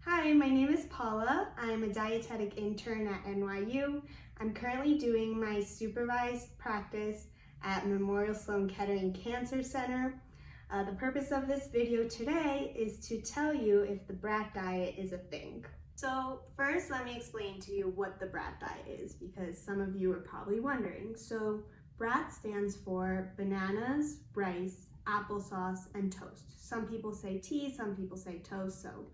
Hi, my name is Paula. I'm a dietetic intern at NYU. I'm currently doing my supervised practice at Memorial Sloan Kettering Cancer Center. The purpose of this video today is to tell you if the BRAT diet is a thing. So first, let me explain to you what the BRAT diet is, because some of you are probably wondering. So BRAT stands for bananas, rice, applesauce, and toast. Some people say tea, some people say toast, so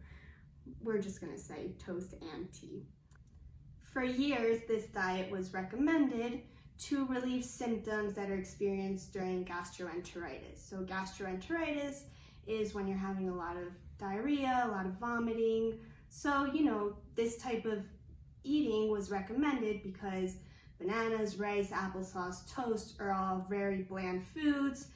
we're just gonna say toast and tea. For years, this diet was recommended to relieve symptoms that are experienced during gastroenteritis. So gastroenteritis is when you're having a lot of diarrhea, a lot of vomiting. So, this type of eating was recommended because bananas, rice, applesauce, toast are all very bland foods.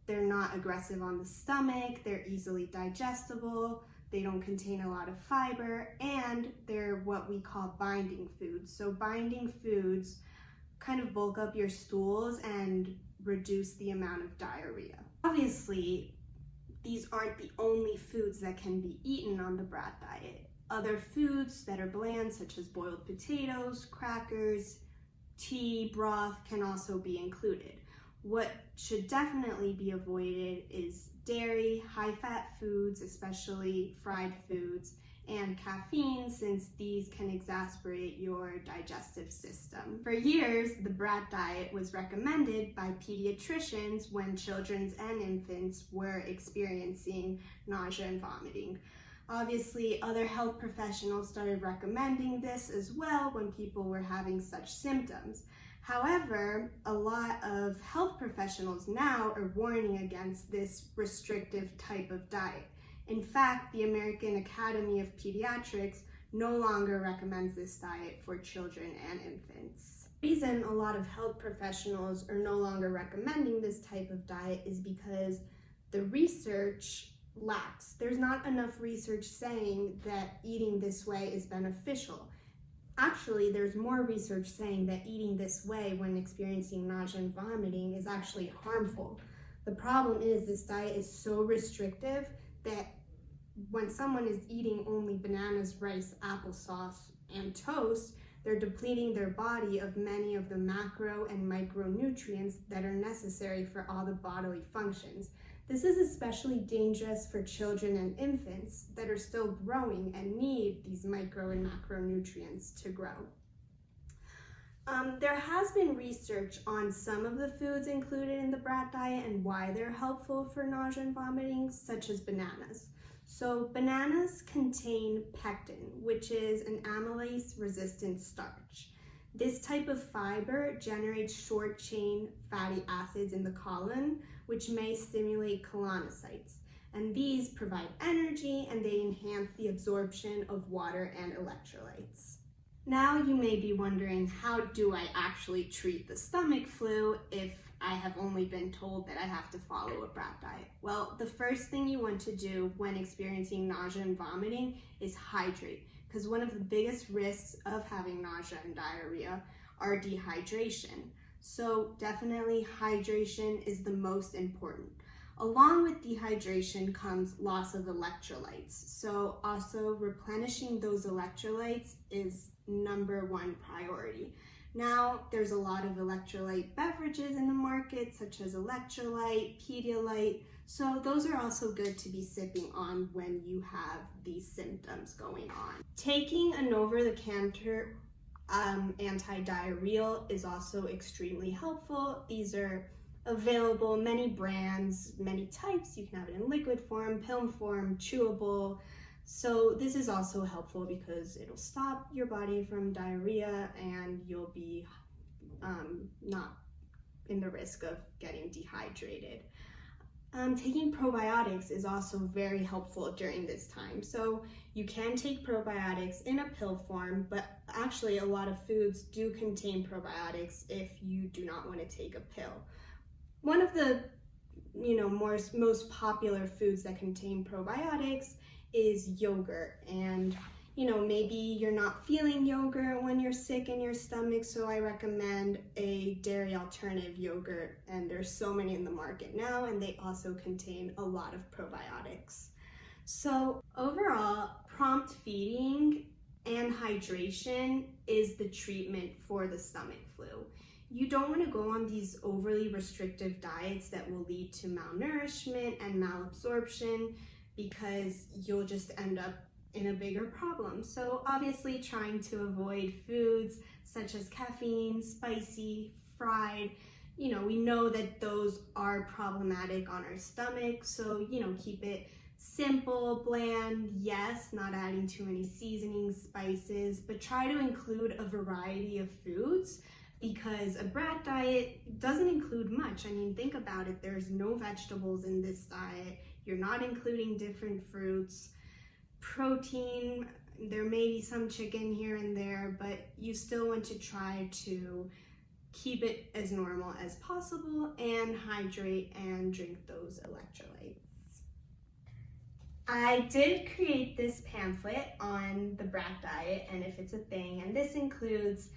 They're not aggressive on the stomach, they're easily digestible, they don't contain a lot of fiber, and they're what we call binding foods. So binding foods kind of bulk up your stools and reduce the amount of diarrhea. Obviously, these aren't the only foods that can be eaten on the BRAT diet. Other foods that are bland, such as boiled potatoes, crackers, tea, broth, can also be included. What should definitely be avoided is dairy, high-fat foods, especially fried foods, and caffeine, since these can exacerbate your digestive system. For years, the BRAT diet was recommended by pediatricians when children and infants were experiencing nausea and vomiting. Obviously, other health professionals started recommending this as well when people were having such symptoms. However, a lot of health professionals now are warning against this restrictive type of diet. In fact, the American Academy of Pediatrics no longer recommends this diet for children and infants. The reason a lot of health professionals are no longer recommending this type of diet is because the research lacks. There's not enough research saying that eating this way is beneficial. Actually, there's more research saying that eating this way when experiencing nausea and vomiting is actually harmful. The problem is this diet is so restrictive that when someone is eating only bananas, rice, applesauce, and toast, they're depleting their body of many of the macro and micronutrients that are necessary for all the bodily functions. This is especially dangerous for children and infants that are still growing and need these micro and macronutrients to grow. There has been research on some of the foods included in the BRAT diet and why they're helpful for nausea and vomiting, such as bananas. So bananas contain pectin, which is an amylase-resistant starch. This type of fiber generates short-chain fatty acids in the colon, which may stimulate colonocytes. And these provide energy and they enhance the absorption of water and electrolytes. Now you may be wondering, how do I actually treat the stomach flu if I have only been told that I have to follow a BRAT diet? Well, the first thing you want to do when experiencing nausea and vomiting is hydrate, because one of the biggest risks of having nausea and diarrhea are dehydration. So definitely hydration is the most important. Along with dehydration comes loss of electrolytes. So also replenishing those electrolytes is #1 priority. Now, there's a lot of electrolyte beverages in the market, such as Electrolyte, Pedialyte, so those are also good to be sipping on when you have these symptoms going on. Taking an over-the-counter anti-diarrheal is also extremely helpful. These are available, many brands, many types. You can have it in liquid form, pill form, chewable. So this is also helpful because it'll stop your body from diarrhea and you'll be not in the risk of getting dehydrated. Taking probiotics is also very helpful during this time. So you can take probiotics in a pill form, but actually a lot of foods do contain probiotics if you do not want to take a pill. One of the most popular foods that contain probiotics is yogurt, and maybe you're not feeling yogurt when you're sick in your stomach, so I recommend a dairy alternative yogurt, and there's so many in the market now, and they also contain a lot of probiotics. So overall, prompt feeding and hydration is the treatment for the stomach flu. You don't want to go on these overly restrictive diets that will lead to malnourishment and malabsorption because you'll just end up in a bigger problem. So obviously trying to avoid foods such as caffeine, spicy, fried, we know that those are problematic on our stomach. So, keep it simple, bland, yes, not adding too many seasonings, spices, but try to include a variety of foods because a BRAT diet doesn't include much. I mean, think about it. There's no vegetables in this diet. You're not including different fruits. Protein, there may be some chicken here and there, but you still want to try to keep it as normal as possible and hydrate and drink those electrolytes. I did create this pamphlet on the BRAT diet and if it's a thing, and this includes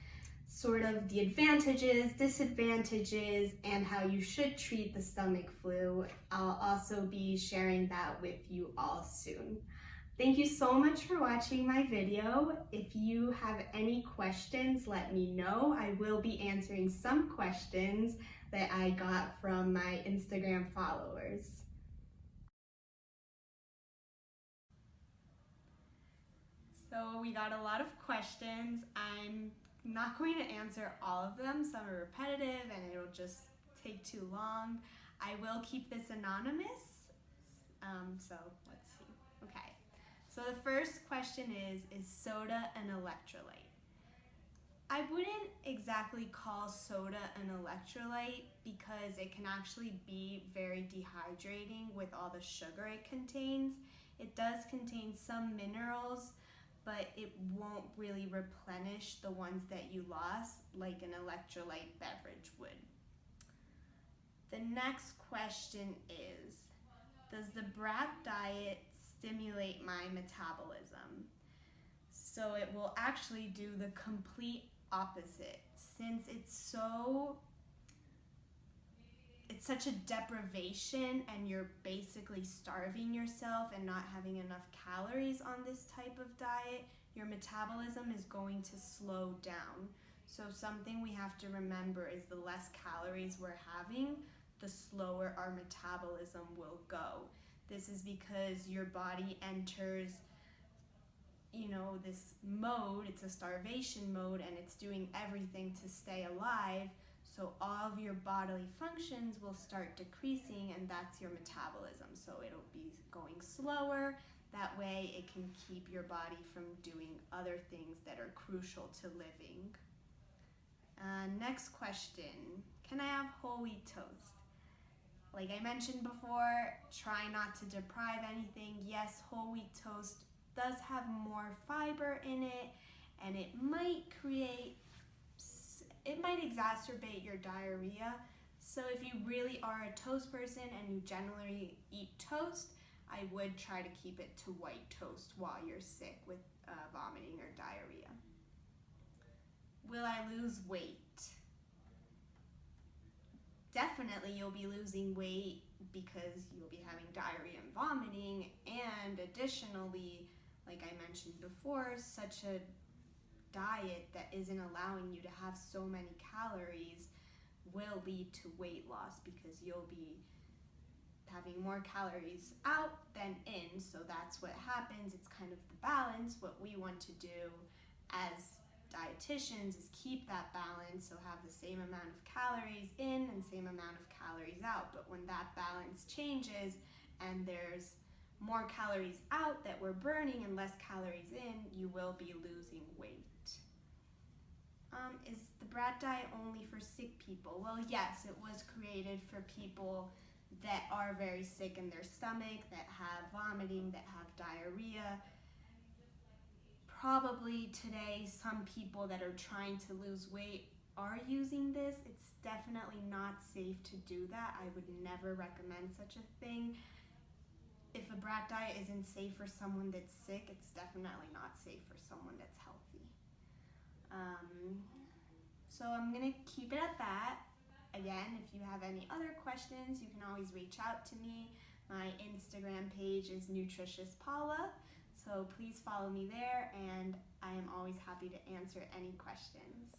sort of the advantages, disadvantages, and how you should treat the stomach flu. I'll also be sharing that with you all soon. Thank you so much for watching my video. If you have any questions, let me know. I will be answering some questions that I got from my Instagram followers. So we got a lot of questions. I'm not going to answer all of them. Some are repetitive and it'll just take too long. I will keep this anonymous. So let's see. Okay. So the first question is soda an electrolyte? I wouldn't exactly call soda an electrolyte because it can actually be very dehydrating with all the sugar it contains. It does contain some minerals, but it won't really replenish the ones that you lost like an electrolyte beverage would. The next question is, does the BRAT diet stimulate my metabolism? So it will actually do the complete opposite. Since it's such a deprivation and you're basically starving yourself and not having enough calories on this type of diet, your metabolism is going to slow down. So something we have to remember is the less calories we're having, the slower our metabolism will go. This is because your body enters this mode, it's a starvation mode, and it's doing everything to stay alive, so all of your bodily functions will start decreasing, and that's your metabolism. So it'll be going slower, that way it can keep your body from doing other things that are crucial to living. Next question, can I have whole wheat toast? Like I mentioned before, try not to deprive anything. Yes, whole wheat toast does have more fiber in it, and it might exacerbate your diarrhea. So if you really are a toast person and you generally eat toast, I would try to keep it to white toast while you're sick with vomiting or diarrhea. Will I lose weight? Definitely you'll be losing weight because you'll be having diarrhea and vomiting, and additionally, like I mentioned before, such a diet that isn't allowing you to have so many calories will lead to weight loss because you'll be having more calories out than in, so that's what happens. It's kind of the balance. What we want to do as dietitians is keep that balance, so have the same amount of calories in and same amount of calories out. But when that balance changes and there's more calories out that we're burning and less calories in, you will be losing weight. Is the BRAT diet only for sick people? Well, yes, it was created for people that are very sick in their stomach, that have vomiting, that have diarrhea. Probably today, some people that are trying to lose weight are using this. It's definitely not safe to do that. I would never recommend such a thing. If a BRAT diet isn't safe for someone that's sick, it's definitely not safe for someone that's healthy. So I'm gonna keep it at that. Again, if you have any other questions, you can always reach out to me. My Instagram page is Nutritious Paula, so please follow me there, and I am always happy to answer any questions.